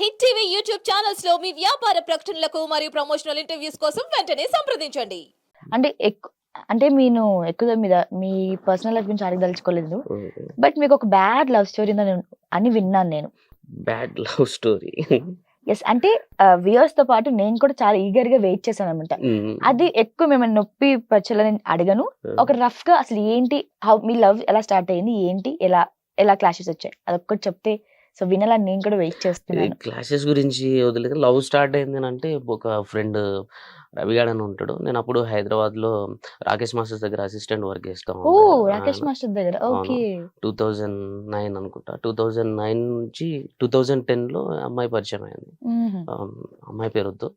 Hit TV YouTube channels లో మీ వ్యాపార ప్రకటనలకు మరియు ప్రమోషనల్ ఇంటర్వ్యూస్ కోసం వెంటనే సంప్రదించండి. అంటే అంటే నేను ఎక్కువ మీద మీ పర్సనల్ లైఫ్ గురించి అడగదలుచుకోలేదు. బట్ మీకు ఒక బ్యాడ్ లవ్ స్టోరీ అని విన్నాను నేను. Bad love story. యెస్. అంటే వ్యూయర్స్ తో పాటు నేను కూడా చాలా ఈగర్ గా వెయిట్ చేశాను అనమాట. అది ఎక్కువ మిమ్మల్ని నొప్పి పచ్చలని అడగను. ఒక రఫ్ గా అసలు ఏంటి, మీ లవ్ ఎలా స్టార్ట్ అయింది, ఏంటి, ఎలా ఎలా క్లాషెస్ వచ్చాయి, అదొక్కటి చెప్తే సో వినాలని నేను కూడా వెయిట్ చేస్తున్నాను. క్లాసెస్ గురించి వదిలేదు. లవ్ స్టార్ట్ అయింది అంటే ఒక ఫ్రెండ్ రవిగాడు అని ఉంటాడు. నేను అప్పుడు హైదరాబాద్లో రాకేష్ మాస్టర్ దగ్గర అసిస్టెంట్ వర్క్ చేస్తాం. ఓ రాకేష్ మాస్టర్ దగ్గర. ఓకే. 2009 అనుకుంటా. 2009 నుంచి 2010లో అమ్మాయి పరిచయం అయింది. అమ్మాయి పేరుతో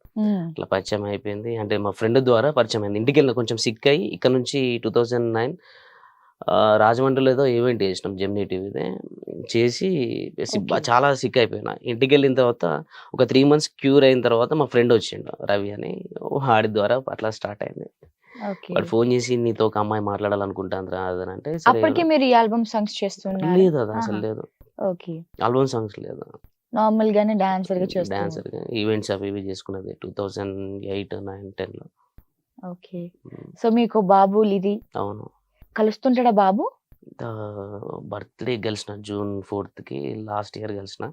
ఇట్లా పరిచయం అయిపోయింది. అంటే మా ఫ్రెండ్ ద్వారా పరిచయం అయింది. ఇంటికి వెళ్ళిన కొంచెం సిక్ అయ్యి ఇక్కడ నుంచి 2009 రాజమండ్రిలో ఏదో ఈవెంట్ చేసినాం జెమినీ టీవీదే. చేసి చాలా సిక్ అయిపోయినా. ఇంటికి వెళ్ళిన తర్వాత ఒక 3 months క్యూర్ అయిన తర్వాత మా ఫ్రెండ్ వచ్చిండు రవి అని. వాడి ద్వారా అట్లా స్టార్ట్ అయింది. వాడు ఫోన్ చేసి నీతో ఒక అమ్మాయి మాట్లాడాలనుకుంటాను అని అంటే అప్పటికి మీరు ఈ ఆల్బమ్ సాంగ్స్ చేస్తున్నారు? లేదు, అది అసలు లేదు. ఓకే. ఆల్బమ్ సాంగ్స్ లేదు. నార్మల్ గానే డాన్సర్ గా చేస్తున్నారు. డాన్సర్ గా ఈవెంట్స్ అవి ఇవి చేసుకున్నది 2008, 9, 10 లో. ఓకే. సో మీకు బాబు లిది అవును. కలుస్తుంటాడా బాబు? బర్త్డే కలిసిన June 4th లాస్ట్ ఇయర్ కలిసిన.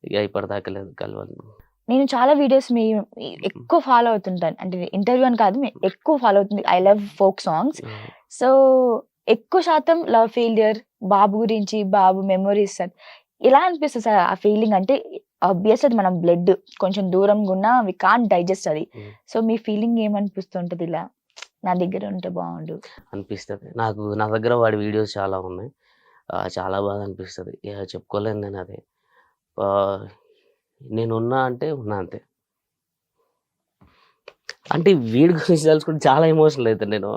ఇక ఇప్పటిదాకా లేదు కలవాలి. నేను చాలా వీడియోస్ మీ ఎక్కువ ఫాలో అవుతుంటాను. అంటే ఇంటర్వ్యూ అని కాదు, ఎక్కువ ఫాలో అవుతుంది. I love folk songs. So ఎక్కువ శాతం లవ్ ఫెయిలియర్, బాబు గురించి, బాబు మెమొరీస్ ఇలా అనిపిస్తుంది సార్ ఆ ఫీలింగ్. అంటే ఆబ్వియస్ అది మనం బ్లడ్ కొంచెం దూరంగా ఉన్నా వి కాంట్ డైజెస్ట్ అది. సో మీ ఫీలింగ్ ఏమనిపిస్తుంటది, ఇలా నా దగ్గర ఉంటే బాగుండు అనిపిస్తుంది నాకు. నా దగ్గర వాడి వీడియోస్ చాలా ఉన్నాయి. చాలా బాగా అనిపిస్తుంది. ఇక చెప్పుకోలేను నేను. అది నేను ఉన్నా అంటే ఉన్నా అంతే. అంటే వీడి గురించి తెలుసుకుంటే చాలా ఎమోషనల్ అవుతాను నేను.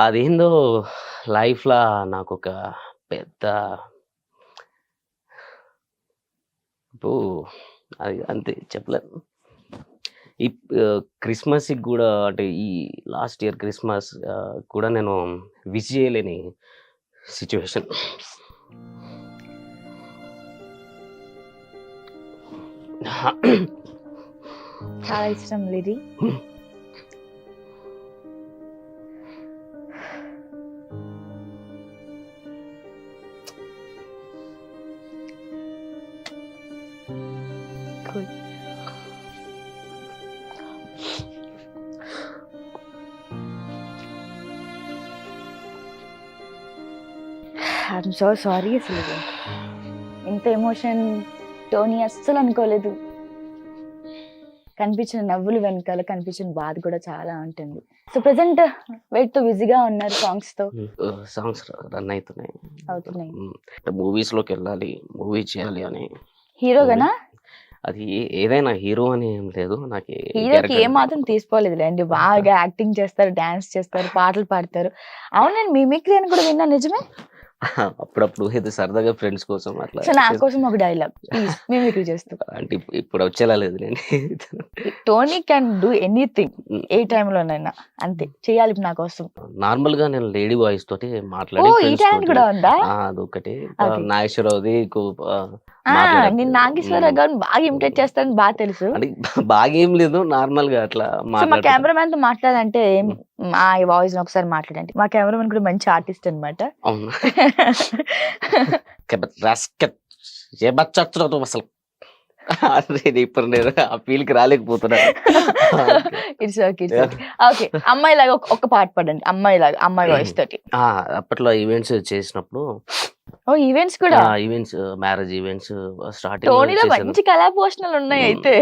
అదేందో లైఫ్లో నాకు ఒక పెద్ద అది అంతే చెప్పలేను. ఈ క్రిస్మస్కి కూడా, అంటే ఈ లాస్ట్ ఇయర్ క్రిస్మస్ కూడా నేను విష్ చేయలేని సిచ్యువేషన్. చాలా ఇష్టం లిది. I'm so sorry. అసలు ఇంత ఎమోషన్ టోనీ అస్సలు అనుకోలేదు. కనిపించిన నవ్వులు వెనకాల కనిపించిన బాధ కూడా చాలా ఉంటుంది. సో ప్రెసెంట్ వెయిట్ తో బిజీగా ఉన్నారు సాంగ్స్ తో. సాంగ్స్ రన్ అవుతున్నాయి. మూవీస్ లోకి వెళ్ళాలి, మూవీ చేయాలి అని. హీరోగానా? అది ఏదైనా హీరో అని ఏం లేదు. నాకు హీరోకి ఏ మాత్రం తీసుకోలేదులేండి. బాగా యాక్టింగ్ చేస్తారు, డాన్స్ చేస్తారు, పాటలు పాడతారు. అవును, నేను మిమిక్రీ అని కూడా విన్నా, నిజమే? అప్పుడప్పుడు ఏదో సరదాగా ఫ్రెండ్స్ కోసం అట్లా. సో నా కోసం ఒక డైలాగ్ ప్లీజ్, మిమిక్రీ చేస్తూ. అంటే ఇప్పుడు వచ్చేలా లేదు నేను. టోనీ క్యాన్ డూ ఎనీథింగ్, ఏ టైంలోనైనా. అంతే చేయాలి నా కోసం. నార్మల్ గా నేను లేడీ వాయిస్ తోటి మాట్లాడి. ఈ టాలెంట్ కూడా ఉందా? అదొకటి. నాగేశ్వరరావుది నేను నాగేశ్వరరావు గారిని బాగా ఇమిటేట్ చేస్తాను, బాగా తెలుసు. అంటే బాగా ఏం లేదు, నార్మల్ గా అట్లా. మా కెమెరామెన్ తో మాట్లాడంటే మా వాయిస్ ఒకసారి మాట్లాడండి. మా కెమెరామెన్ కూడా మంచి ఆర్టిస్ట్ అనమాట. అవును. అసలు ఇప్పుడు నేను ఆ ఫీల్ కి రాలేకపోతున్నా. It's okay. ఓకే, అమ్మాయి లాగా ఒక పాట పాడండి, అమ్మాయి లాగా, అమ్మాయి వాయిస్ తోటి. అప్పట్లో ఈవెంట్స్ చేసినప్పుడు. ఓ ఈవెంట్స్ కూడా? Events, marriage events starting. టోనీలో మంచి కళా పోషణలు ఉన్నాయి అయితే.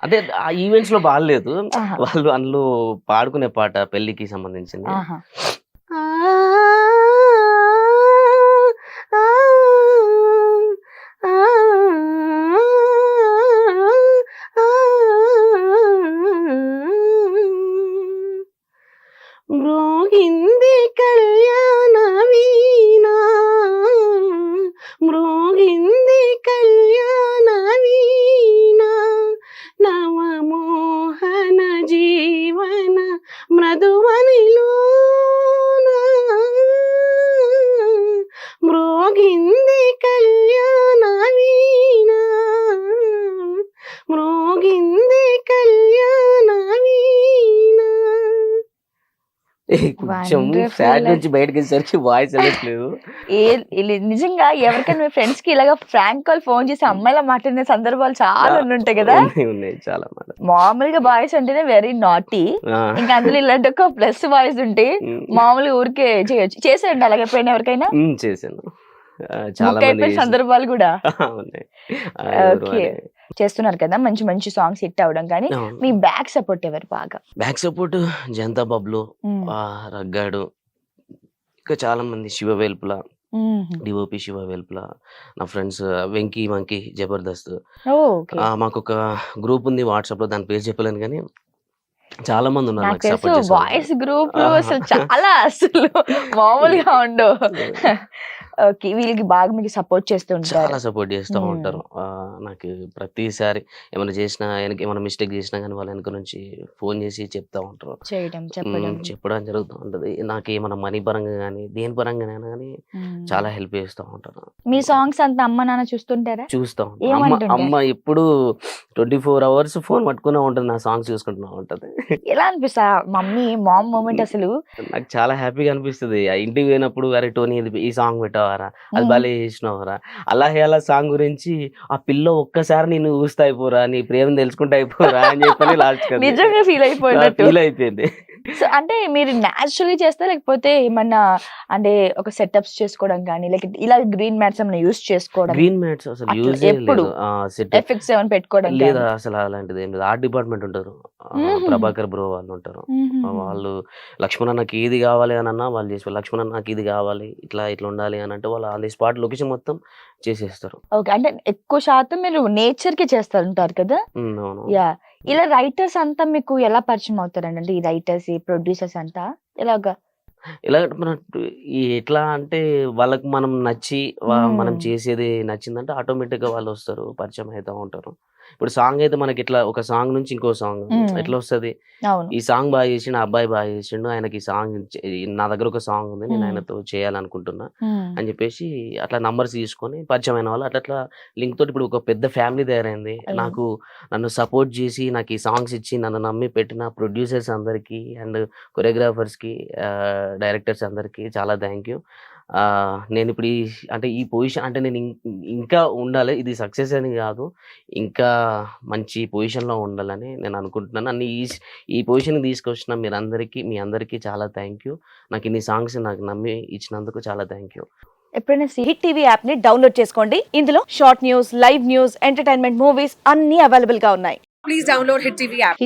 అదే ఆ ఈవెంట్స్ లో బాగాలేదు. వాళ్ళు అందులో పాడుకునే పాట పెళ్లికి సంబంధించింది. మృగింది కళ్యాణ వీణా, మృగింది కళ్యాణ వీణా, నవమోహన జీవన మృదువనిలోనా. కొంచెం Wonderful. ఫ్యాట్ నుంచి బయటకి వచ్చేసరికి వాయిస్ వెళ్ళట్లేదు. నిజంగా ఎవరికైనా మీ ఫ్రెండ్స్ కి ఇలాగా ఫ్రాంక్ కాల్ ఫోన్ చేసి అమ్మాయిలా మాట్లాడిన సందర్భాలు చాలా ఉంటాయి కదా. ఉన్నాయి చాలా మాట. మామూలుగా బాయ్స్ అంటేనే వెరీ నాటీ, ఇంకా అందులో ఇలాంటి ఒక ప్లస్ బాయ్స్ ఉంటే మామూలుగా ఊరికే చేయొచ్చు. చేసేయండి అలాగే ఎప్పుడైనా ఎవరికైనా చేశాను. చాలా బుక్ అయిపోయిన సందర్భాలు కూడా ఉన్నాయి. ఓకే చేస్తున్నారు కదా, మంచి మంచి సాంగ్స్ హిట్ అవడం. కానీ మీ బ్యాక్ సపోర్ట్ ఎవరు బాగా? బ్యాక్ సపోర్ట్ జనతా బబ్లు, రగ్గాడు, ఇంకా చాలా మంది, శివ వేల్పుల, డిఓపి శివ వేల్పుల, నా ఫ్రెండ్స్ వెంకీ మంకీ జబర్దస్త్. మాకు ఒక గ్రూప్ ఉంది వాట్సాప్ లో, దాని పేరు చెప్పలేను కానీ చాలా మంది ఉన్నారు నాకు నాకు తెలుసు సపోర్ట్ చేసే బాయ్స్ గ్రూప్ లో అసలు చాలా అసలు మామూలుగా ఉండవు. ఓకే వీళ్ళకి బాగా మీకు సపోర్ట్ చేస్తుంటారు. చాలా సపోర్ట్ చేస్తూ ఉంటారు. నాకు ప్రతిసారి ఏమైనా చేసినా, ఏమైనా మిస్టేక్ చేసినా కానీ వాళ్ళ వెనక నుంచి ఫోన్ చేసి చెప్తా ఉంటారు, చేయడం చెప్పడం జరుగుతూ ఉంటది. నాకు ఏమైనా మనీ పరంగా కానీ దేని పరంగానైనా కానీ చాలా హెల్ప్ చేస్తూ ఉంటారు. మీ సాంగ్స్ అంతా అమ్మ నాన్న చూస్తుంటారా? చూస్తా ఉంటాను. ఏమంటుంటారు? అమ్మ ఎప్పుడు 24 hours ఫోన్ పట్టుకునే ఉంటది, నా సాంగ్స్ చూసుకుంటున్నా ఉంటది. ఎలా అనిపిస్తా మమ్మీ మామ్ మూమెంట్ అసలు? నాకు చాలా హ్యాపీగా అనిపిస్తుంది. ఆ ఇంటికి పోయినప్పుడు అరే టోనీ ఈ సాంగ్ పెట్టావారా, అది భలే చేసినావారా, అలా సాంగ్ గురించి ఆ పిల్ల ఒక్కసారి నేను చూస్తా అయిపోరా, నీ ప్రేమ తెలుసుకుంటా అయిపోరా అని చెప్పని లాస్ట్ నిజంగా ఫీల్ అయిపోయినట్టు. ఫీల్ అయిపోయింది. సో అంటే మీరు న్యాచురల్లీ చేస్తే లేకపోతే ఏమన్నా అంటే ఒక సెటప్స్ చేసుకోవడం కానీ లేకపోతే ఇలా గ్రీన్ మ్యాట్స్ ఏమైనా యూస్ చేసుకోవడం? గ్రీన్ మ్యాట్స్ అసలు అట్లా యూజ్ ఎప్పుడు? సెట్ ఎఫెక్ట్స్ ఏమైనా పెట్టుకోవడం లేదా అసలు అలాంటిది ఏం లేదు. ఆర్ట్ డిపార్ట్మెంట్ ఉంటారు, ప్రభాకర్ బ్రో వాళ్ళు ఉంటారు. వాళ్ళు లక్ష్మణ్ నాకు ఇది కావాలి అని అన్నా వాళ్ళు చేసి, లక్ష్మణ్ నాకు ఇది కావాలి, ఇట్లా ఇట్లా ఉండాలి అని అంటే వాళ్ళు ఆన్ ది స్పాట్ లొకేషన్ మొత్తం చేసేస్తారు. ఓకే అంటే ఎక్కువ శాతం మీరు నేచర్ కి చేస్తారు ఉంటారు కదా. అవును. యా ఇలా రైటర్స్ అంతా మీకు ఎలా పరిచయం అవుతారండి? అంటే ఈ రైటర్స్ ఈ ప్రొడ్యూసర్స్ అంతా ఎలాగా? ఎలా మన ఎట్లా అంటే వాళ్ళకి మనం నచ్చి మనం చేసేది నచ్చిందంటే ఆటోమేటిక్ గా వాళ్ళు వస్తారు, పరిచయం అవుతూ ఉంటారు. ఇప్పుడు సాంగ్ అయితే మనకి ఇట్లా ఒక సాంగ్ నుంచి ఇంకో సాంగ్ ఎట్లా వస్తుంది, అవును ఈ సాంగ్ బాగా చేసిండు, ఆ అబ్బాయి బాగా చేసిండు, ఆయనకి ఈ సాంగ్ నా దగ్గర ఒక సాంగ్ ఉంది, నేను ఆయనతో చేయాలనుకుంటున్నా అని చెప్పేసి అట్లా నంబర్స్ తీసుకొని పరిచయం అయిన వాళ్ళు అట్లా లింక్ తోటి ఇప్పుడు ఒక పెద్ద ఫ్యామిలీ తయారైంది. నన్ను సపోర్ట్ చేసి నాకు ఈ సాంగ్స్ ఇచ్చి నన్ను నమ్మి పెట్టిన ప్రొడ్యూసర్స్ అందరికీ అండ్ కొరియోగ్రాఫర్స్ కి, డైరెక్టర్స్ అందరికీ చాలా థ్యాంక్ యూ. నేను ఇప్పుడు ఈ పొజిషన్ అంటే నేను ఇంకా ఉండాలి, ఇది సక్సెస్ అని కాదు, ఇంకా మంచి పొజిషన్లో ఉండాలని నేను అనుకుంటున్నాను. నన్ను ఈ పొజిషన్కి తీసుకొచ్చిన మీ అందరికీ చాలా థ్యాంక్ యూ. నాకు ఇన్ని సాంగ్స్ నాకు నమ్మి ఇచ్చినందుకు చాలా థ్యాంక్ యూ. ఎప్పుడైనా హిట్ టీవీ యాప్ ని డౌన్లోడ్ చేసుకోండి. ఇందులో short news, live news, entertainment movies అన్ని అవైలబుల్ గా ఉన్నాయి. Please download hit TV app.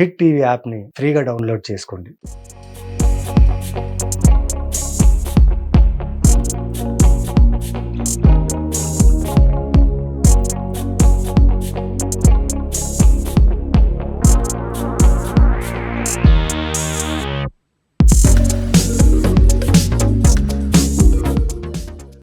Hit TV యాప్ని ఫ్రీగా డౌన్లోడ్ చేసుకోండి.